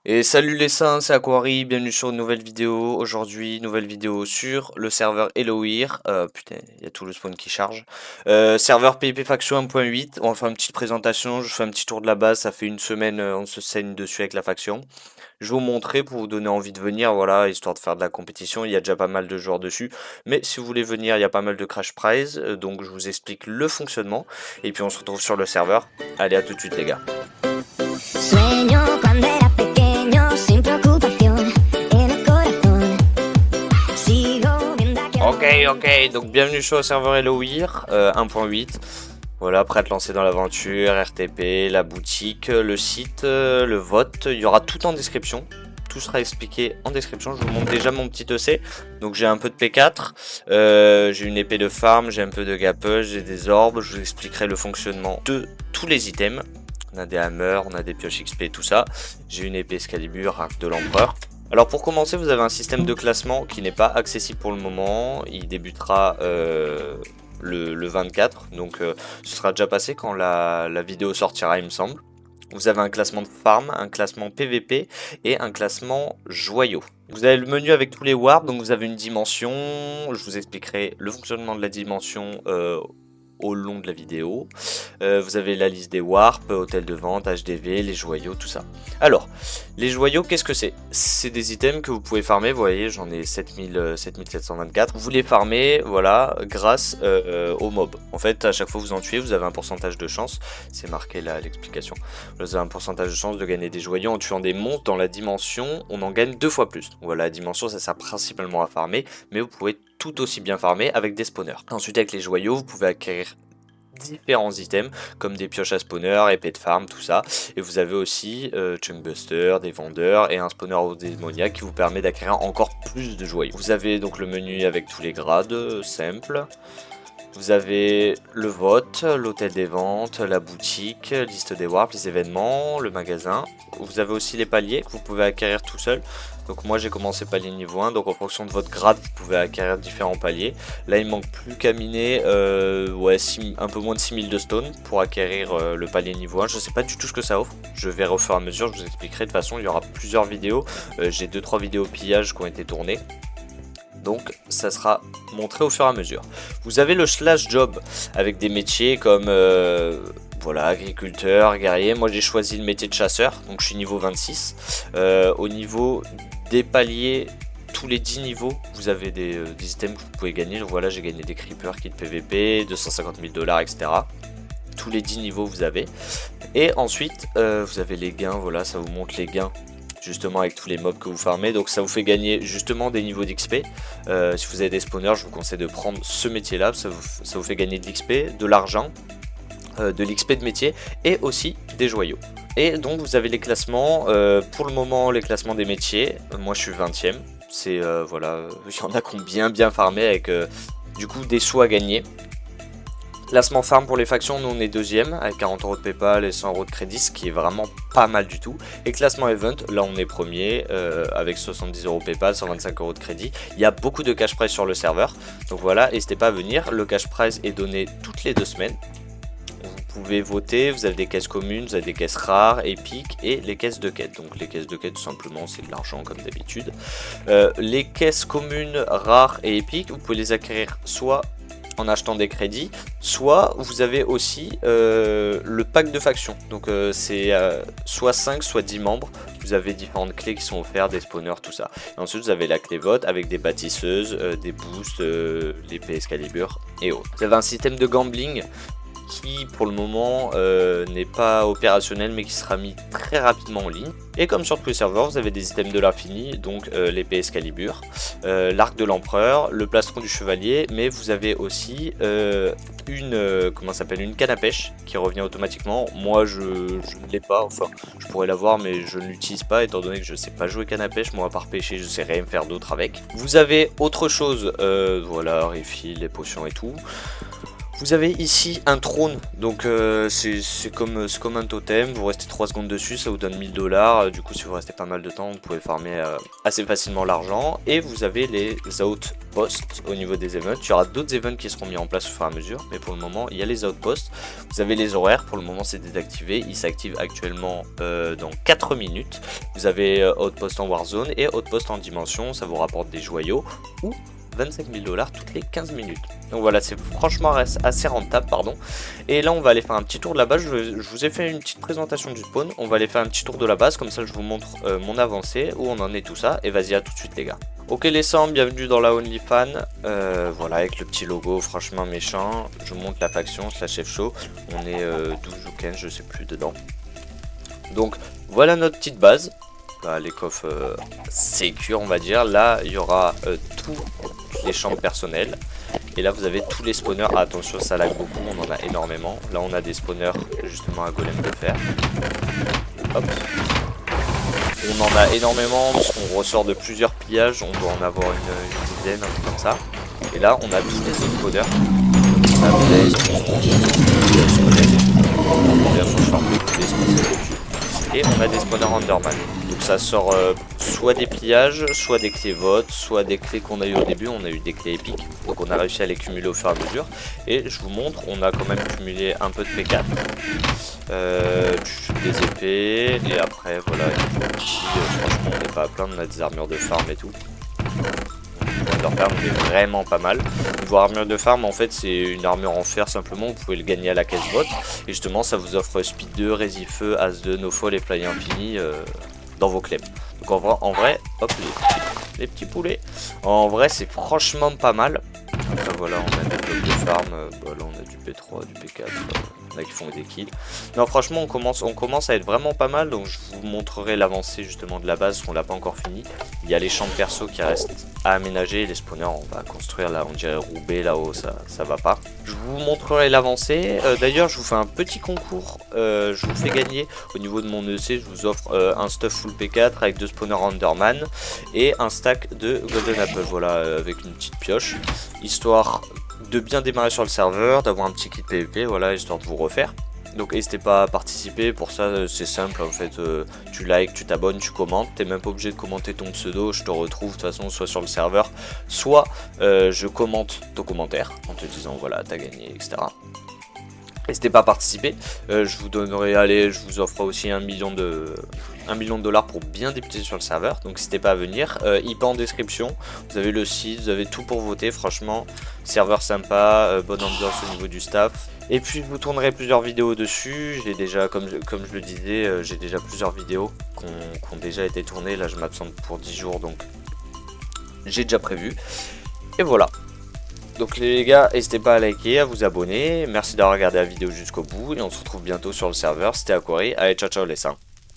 Et salut les saints, c'est Aquari, bienvenue sur une nouvelle vidéo. Aujourd'hui, nouvelle vidéo sur le serveur Eloir. Putain, il y a tout le spawn qui charge. Serveur PvP Faction 1.8. On va faire une petite présentation, je fais un petit tour de la base. Ça fait une semaine, on se saigne dessus avec la faction. Je vais vous montrer pour vous donner envie de venir, voilà, histoire de faire de la compétition. Il y a déjà pas mal de joueurs dessus. Mais si vous voulez venir, il y a pas mal de crash prize. Donc je vous explique le fonctionnement. Et puis on se retrouve sur le serveur. Allez, à tout de suite les gars. Sueño cuando era pequeño, sin preocupación, en el corazón. Sigo viendo aquel Ok, donc bienvenue sur le serveur Eloir 1.8. Voilà, prêt à te lancer dans l'aventure, RTP, la boutique, le site, le vote. Il y aura tout en description. Tout sera expliqué en description. Je vous montre déjà mon petit EC. Donc j'ai un peu de P4, j'ai une épée de farm, j'ai un peu de gapage, j'ai des orbes. Je vous expliquerai le fonctionnement de tous les items. On a des hammers, on a des pioches XP, tout ça. J'ai une épée Excalibur, arc de l'empereur. Alors pour commencer, vous avez un système de classement qui n'est pas accessible pour le moment. Il débutera le 24, donc ce sera déjà passé quand la vidéo sortira, il me semble. Vous avez un classement de farm, un classement PVP et un classement joyau. Vous avez le menu avec tous les warps, donc vous avez une dimension. Je vous expliquerai le fonctionnement de la dimension au long de la vidéo. Vous avez la liste des warps, hôtel de vente, HDV, les joyaux, tout ça. Alors, les joyaux, qu'est-ce que c'est? C'est des items que vous pouvez farmer, vous voyez, j'en ai 7724. Vous les farmez, voilà, grâce aux mobs. En fait, à chaque fois que vous en tuez, vous avez un pourcentage de chance, c'est marqué là l'explication. Vous avez un pourcentage de chance de gagner des joyaux en tuant des monstres dans la dimension, on en gagne 2 fois plus. Donc voilà, la dimension, ça sert principalement à farmer, mais vous pouvez tout aussi bien farmer avec des spawners. Ensuite, avec les joyaux, vous pouvez acquérir différents items comme des pioches à spawner, épée de farm, tout ça. Et vous avez aussi Chunkbuster, des vendeurs et un spawner au démoniaque qui vous permet d'acquérir encore plus de joyaux. Vous avez donc le menu avec tous les grades, simple. Vous avez le vote, l'hôtel des ventes, la boutique, liste des warps, les événements, le magasin. Vous avez aussi les paliers que vous pouvez acquérir tout seul. Donc moi j'ai commencé palier niveau 1, donc en fonction de votre grade vous pouvez acquérir différents paliers. Là il manque plus qu'à miner un peu moins de 6000 de stone pour acquérir le palier niveau 1. Je sais pas du tout ce que ça offre, je verrai au fur et à mesure, je vous expliquerai. De toute façon il y aura plusieurs vidéos, j'ai 2-3 vidéos pillage qui ont été tournées. Donc ça sera montré au fur et à mesure. Vous avez le slash job avec des métiers comme voilà, agriculteur, guerrier. Moi j'ai choisi le métier de chasseur, donc je suis niveau 26. Au niveau des paliers, tous les 10 niveaux, vous avez des items que vous pouvez gagner. Donc voilà, j'ai gagné des creepers, kit PVP, 250 000 $, etc. Tous les 10 niveaux vous avez. Et ensuite vous avez les gains, voilà, ça vous montre les gains justement avec tous les mobs que vous farmez, donc ça vous fait gagner justement des niveaux d'XP. Si vous avez des spawners, je vous conseille de prendre ce métier là, ça vous fait gagner de l'XP, de l'argent, de l'XP de métier et aussi des joyaux. Et donc vous avez les classements, pour le moment les classements des métiers, moi je suis 20ème, c'est voilà, il y en a qui ont bien farmé avec du coup des sous à gagner. Classement farm pour les factions, nous on est deuxième avec 40 € de Paypal et 100 € de crédit, ce qui est vraiment pas mal du tout. Et classement event, là on est premier avec 70 € Paypal, 125 € de crédit. Il y a beaucoup de cash prize sur le serveur, donc voilà, n'hésitez pas à venir. Le cash prize est donné toutes les 2 semaines. Vous pouvez voter, vous avez des caisses communes, vous avez des caisses rares, épiques et les caisses de quête. Donc les caisses de quête tout simplement c'est de l'argent comme d'habitude. Les caisses communes, rares et épiques, vous pouvez les acquérir soit en achetant des crédits, soit vous avez aussi le pack de faction, donc c'est soit 5 soit 10 membres, vous avez différentes clés qui sont offertes, des spawners, tout ça. Et ensuite vous avez la clé vote avec des bâtisseuses, des boosts, l'épée Excalibur et autres. Vous avez un système de gambling qui pour le moment n'est pas opérationnel mais qui sera mis très rapidement en ligne. Et comme sur tous les serveurs, vous avez des items de l'infini, donc l'épée Excalibur, l'arc de l'empereur, le plastron du chevalier, mais vous avez aussi une canne à pêche qui revient automatiquement. Moi je ne l'ai pas, enfin je pourrais l'avoir mais je ne l'utilise pas étant donné que je ne sais pas jouer canne à pêche. Moi à part pêcher je ne sais rien faire d'autre avec. Vous avez autre chose, voilà, refill, les potions et tout. Vous avez ici un trône, donc c'est comme un totem, vous restez 3 secondes dessus, ça vous donne 1000 $, du coup si vous restez pas mal de temps, vous pouvez farmer assez facilement l'argent. Et vous avez les outposts au niveau des events, il y aura d'autres events qui seront mis en place au fur et à mesure, mais pour le moment il y a les outposts. Vous avez les horaires, pour le moment c'est désactivé, il s'active actuellement dans 4 minutes. Vous avez outpost en Warzone et outpost en Dimension, ça vous rapporte des joyaux ou 25 000 $ toutes les 15 minutes. Donc voilà, c'est franchement assez rentable, pardon. Et là on va aller faire un petit tour de la base. Je vous ai fait une petite présentation du spawn. On va aller faire un petit tour de la base, comme ça je vous montre mon avancée, où on en est tout ça. Et vas-y, à tout de suite les gars. Ok les sangs, bienvenue dans la OnlyFan. Voilà, avec le petit logo franchement méchant. Je vous montre la faction /F show. On est 12 ou 15, je sais plus dedans. Donc voilà notre petite base. Là, les coffres sécures on va dire. Là il y aura toutes les chambres personnelles. Et là vous avez tous les spawners. Ah, attention, ça lag beaucoup, on en a énormément. Là on a des spawners justement à golem de fer. Hop. On en a énormément parce qu'on ressort de plusieurs pillages. On doit en avoir une dizaine, un truc comme ça. Et là on a tous les autres spawners. On a et on a des spawners Enderman. Donc ça sort soit des pillages, soit des clés votes, soit des clés qu'on a eu au début. On a eu des clés épiques, donc on a réussi à les cumuler au fur et à mesure. Et je vous montre, on a quand même cumulé un peu de P4, des épées, et après voilà, franchement on n'est pas à plaindre, on a des armures de farm et tout. Farm est vraiment pas mal. Niveau armure de farm, en fait c'est une armure en fer simplement, vous pouvez le gagner à la caisse bot et justement ça vous offre speed 2, résifeu, as 2, no fall et fly infini dans vos clés. Donc en vrai hop, les petits poulets, en vrai c'est franchement pas mal. Après voilà, on a des blocs de farm, voilà, on a du P3, du P4, il y en a qui font des kills. Non franchement on commence à être vraiment pas mal, donc je vous montrerai l'avancée justement de la base, qu'on l'a pas encore fini. Il y a les champs de perso qui restent à aménager, les spawners on va construire là, on dirait Roubaix là-haut, ça va pas. Je vous montrerai l'avancée, d'ailleurs je vous fais un petit concours, je vous fais gagner au niveau de mon EC, je vous offre un stuff full P4 avec 2 spawners Enderman et un stack de Golden Apple, voilà, avec une petite pioche, histoire de bien démarrer sur le serveur, d'avoir un petit kit PVP, voilà, histoire de vous refaire. Donc n'hésitez pas à participer, pour ça c'est simple en fait, tu likes, tu t'abonnes, tu commentes, t'es même pas obligé de commenter ton pseudo, je te retrouve de toute façon soit sur le serveur, soit je commente ton commentaire en te disant voilà t'as gagné, etc. N'hésitez pas à participer, je vous donnerai, allez, je vous offre aussi $1 million pour bien débuter sur le serveur, donc n'hésitez pas à venir. IP en description, vous avez le site, vous avez tout pour voter, franchement, serveur sympa, bonne ambiance au niveau du staff. Et puis je vous tournerai plusieurs vidéos dessus, j'ai déjà, comme je le disais, j'ai déjà plusieurs vidéos qui ont déjà été tournées, là je m'absente pour 10 jours, donc j'ai déjà prévu. Et voilà. Donc les gars, n'hésitez pas à liker, à vous abonner, merci d'avoir regardé la vidéo jusqu'au bout, et on se retrouve bientôt sur le serveur, c'était Aquari, allez ciao ciao les seins.